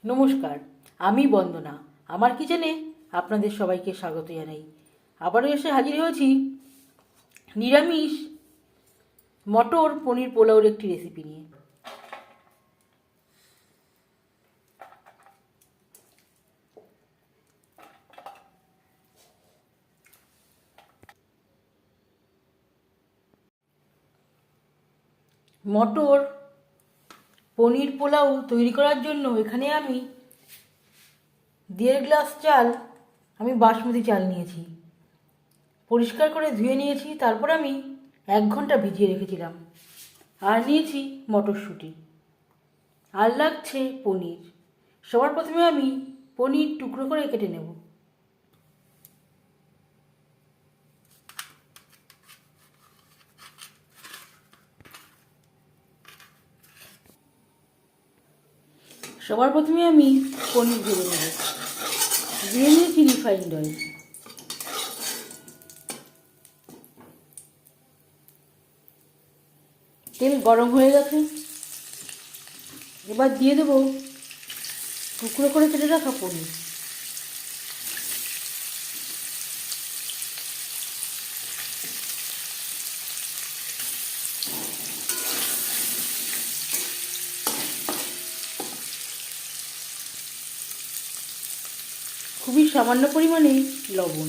নমস্কার, আমি বন্দনা। আমার কিচেনে আপনাদের সবাইকে স্বাগত জানাই। আবারও এসে হাজির হয়েছি নিরামিষ মটর পনির পোলাওর একটি রেসিপি নিয়ে। মটর পনির পোলাও তৈরি করার জন্য এখানে আমি 1.5 গ্লাস চাল বাসমতি চাল নিয়েছি। পরিষ্কার করে ধুয়ে নিয়েছি, তারপর আমি 1 ঘন্টা ভিজিয়ে রেখেছিলাম। আর নিয়েছি মটরশুঁটি, আর লাগছে পনির। সবার প্রথমে আমি পনির টুকরো করে কেটে নেব। সবার প্রথমে আমি পনির ভেজে নেব। দিয়ে নিয়েছি রিফাইন্ড অয়েল। তেল গরম হয়ে গেছে, এবার দিয়ে দেবো টুকরো করে কেটে রাখা পনির। খুবই সামান্য পরিমাণে লবণ,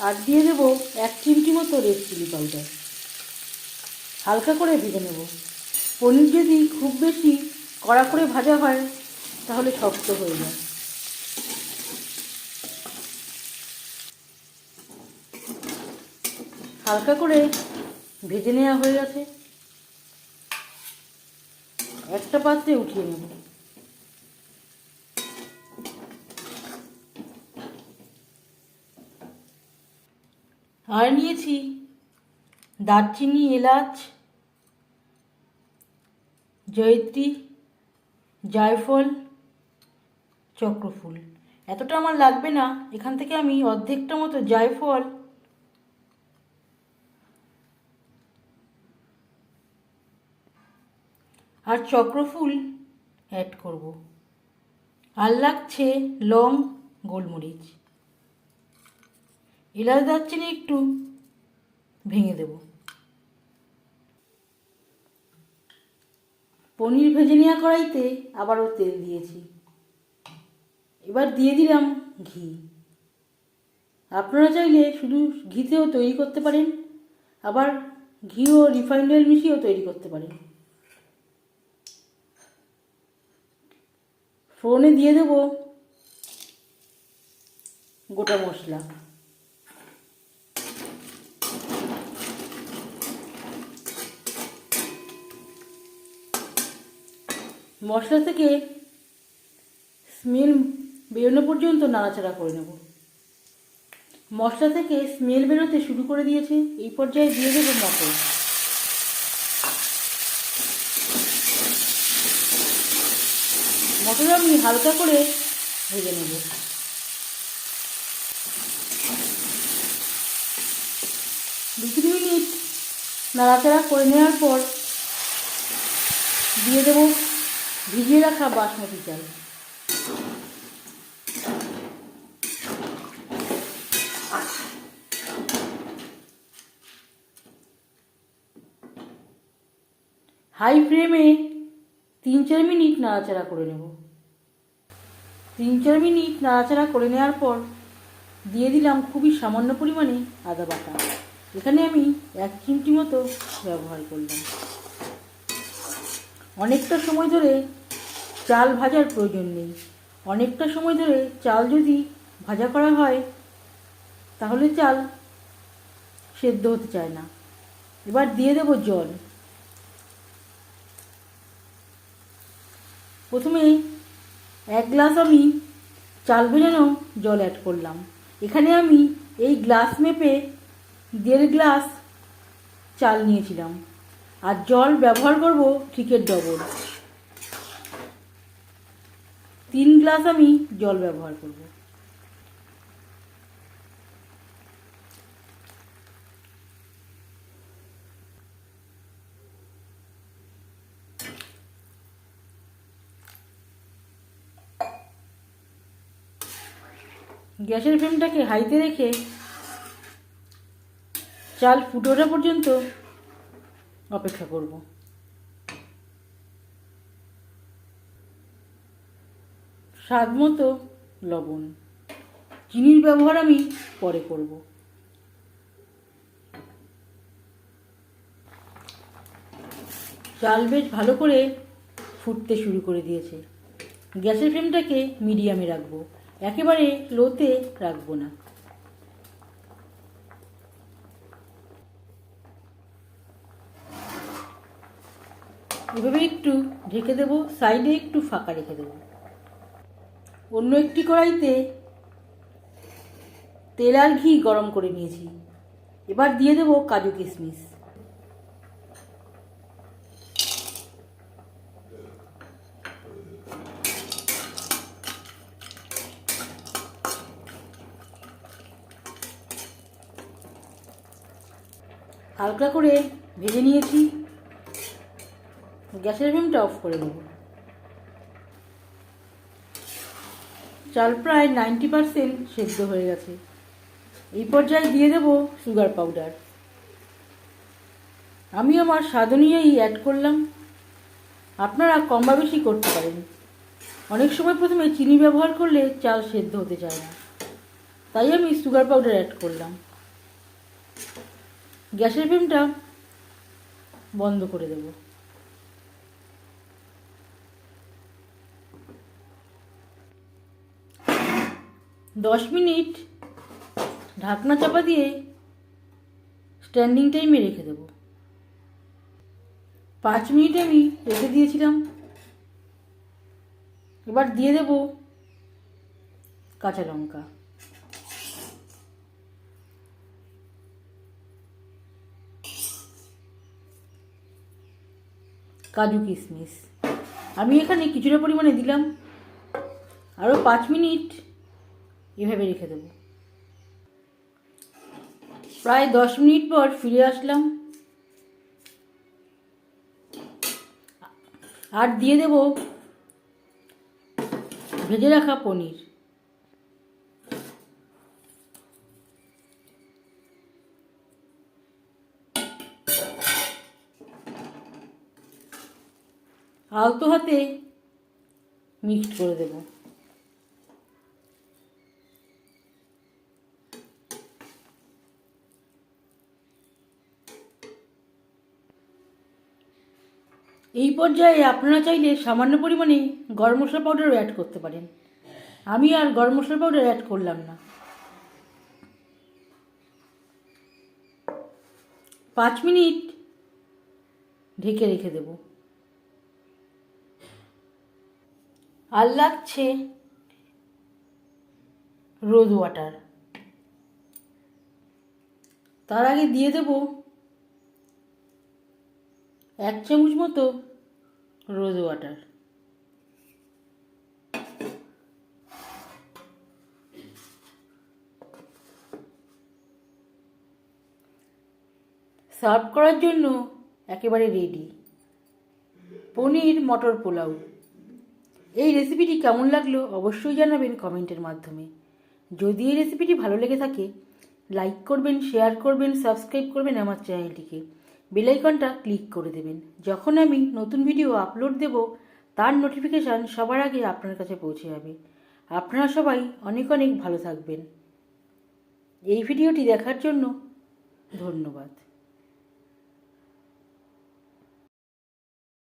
আর দিয়ে দেবো 1 চিমটি মতো রেড চিলি পাউডার। হালকা করে ভেজে নেব। পনির যদি খুব বেশি কড়া করে ভাজা হয় তাহলে শক্ত হয়ে যায়। হালকা করে ভেজে নেওয়া হয়ে গেছে, একটা পাত্রে উঠিয়ে নেব। আর নিয়েছি দারচিনি, এলাচ, জয়িত্রী, জায়ফল, চক্রফুল। এতটা আমার লাগবে না, এখান থেকে আমি অর্ধেকটা মতো জায়ফল আর চক্রফুল অ্যাড করব। আর লাগছে লং, গোলমরিচ, এলাচ, দারচিনি একটু ভেঙে দেব। পনির ভেজে নেওয়া কড়াইতে আবারও তেল দিয়েছি। এবার দিয়ে দিলাম ঘি। আপনারা চাইলে শুধু ঘিতেও তৈরি করতে পারেন, আবার ঘি ও রিফাইন্ড অয়েল মিশিয়েও তৈরি করতে পারেন। ফোড়নে দিয়ে দেব গোটা মশলা। মশলা থেকে স্মেল বেরোনো পর্যন্ত নাড়াচাড়া করে নেব। মশলা থেকে স্মেল বেরোতে শুরু করে দিয়েছে, এই পর্যায়ে দিয়ে দেবো মটর। মটর আমি হালকা করে ভেজে নেব। দু 3 মিনিট নাড়াচাড়া করে নেওয়ার পর দিয়ে দেবো ভিজিয়ে রাখা বাসমতি চাল। হাই ফ্লেমে 3-4 মিনিট নাড়াচাড়া করে নেব। 3-4 মিনিট নাড়াচাড়া করে নেওয়ার পর দিয়ে দিলাম খুবই সামান্য পরিমাণে আদা বাটা। এখানে আমি 1 চিমটি মতো ব্যবহার করলাম। অনেকটা সময় ধরে চাল ভাজার প্রয়োজন নেই। অনেকটা সময় ধরে চাল যদি ভাজা করা হয় তাহলে চাল সেদ্ধ হতে চায় না। এবার দিয়ে দেব জল। প্রথমে 1 গ্লাস আমি চাল ভেজানো জল অ্যাড করলাম। এখানে আমি এই গ্লাস মেপে 1.5 গ্লাস চাল নিয়েছিলাম, আর জল ব্যবহার করব ঠিকের ডবল। 3 গ্লাস আমি জল ব্যবহার করব। গ্যাসের ফ্লেমটাকে হাইতে রেখে চাল ফুটে ওঠা পর্যন্ত অপেক্ষা করব। স্বাদ মতো লবণ, চিনির ব্যবহার আমি পরে করব। চাল বেশ ভালো করে ফুটতে শুরু করে দিয়েছে। গ্যাসের ফ্লেমটাকে মিডিয়ামে রাখবো, একেবারে লোতে রাখবো না। এভাবে একটু ঢেকে দেবো, সাইডে একটু ফাঁকা রেখে দেবো। অন্য একটি কড়াইতে তেল আর ঘি গরম করে নিয়েছি। এবার দিয়ে দেবো কাজু কিশমিশ। হালকা করে ভেজে নিয়েছি। গ্যাসের ফ্লেমটা অফ করে দেব। চাল প্রায় 90% সেদ্ধ হয়ে গেছে। এই পর্যায়ে দিয়ে দেব সুগার পাউডার। আমি আমার স্বাদ অনুযায়ী অ্যাড করলাম, আপনারা কম বা বেশি করতে পারেন। অনেক সময় প্রথমে চিনি ব্যবহার করলে চাল সেদ্ধ হতে চায় না, তাই আমি সুগার পাউডার অ্যাড করলাম। গ্যাসের ফ্লেমটা বন্ধ করে দেব। দশ মিনিট ঢাকনা চাপা দিয়ে স্ট্যান্ডিং টাইমে রেখে দেব। 5 মিনিট আমি রেখে দিয়েছিলাম। এবার দিয়ে দেব কাঁচা লঙ্কা, কাজু কিশমিশ। আমি এখানে কিছুটা পরিমাণে দিলাম। আরও 5 মিনিট এভাবে রেখে দেব। প্রায় 10 মিনিট পর ফিরে আসলাম আর দিয়ে দেব ভেজে রাখা পনির। আলতো হাতে মিক্সড করে দেব। এই পর্যায়ে আপনারা চাইলে সামান্য পরিমাণে গরম মশলা পাউডারও অ্যাড করতে পারেন। আমি আর গরম মশলা পাউডার অ্যাড করলাম না। 5 মিনিট ঢেকে রেখে দেব। আর লাগছে রোজ ওয়াটার। তার আগে দিয়ে দেব 1 চামচ মতো রোজ ওয়াটার। সার্ভ করার জন্য একেবারে রেডি পনির মটর পোলাও। এই রেসিপিটি কেমন লাগলো অবশ্যই জানাবেন কমেন্টের মাধ্যমে। যদি এই রেসিপিটি ভালো লেগে থাকে লাইক করবেন, শেয়ার করবেন, সাবস্ক্রাইব করবেন আমার চ্যানেলটিকে। বেল আইকনটা ক্লিক করে দেবেন। যখন আমি নতুন ভিডিও আপলোড দেব তার নোটিফিকেশান সবার আগে আপনার কাছে পৌঁছে যাবে। আপনারা সবাই অনেক অনেক ভালো থাকবেন। এই ভিডিওটি দেখার জন্য ধন্যবাদ।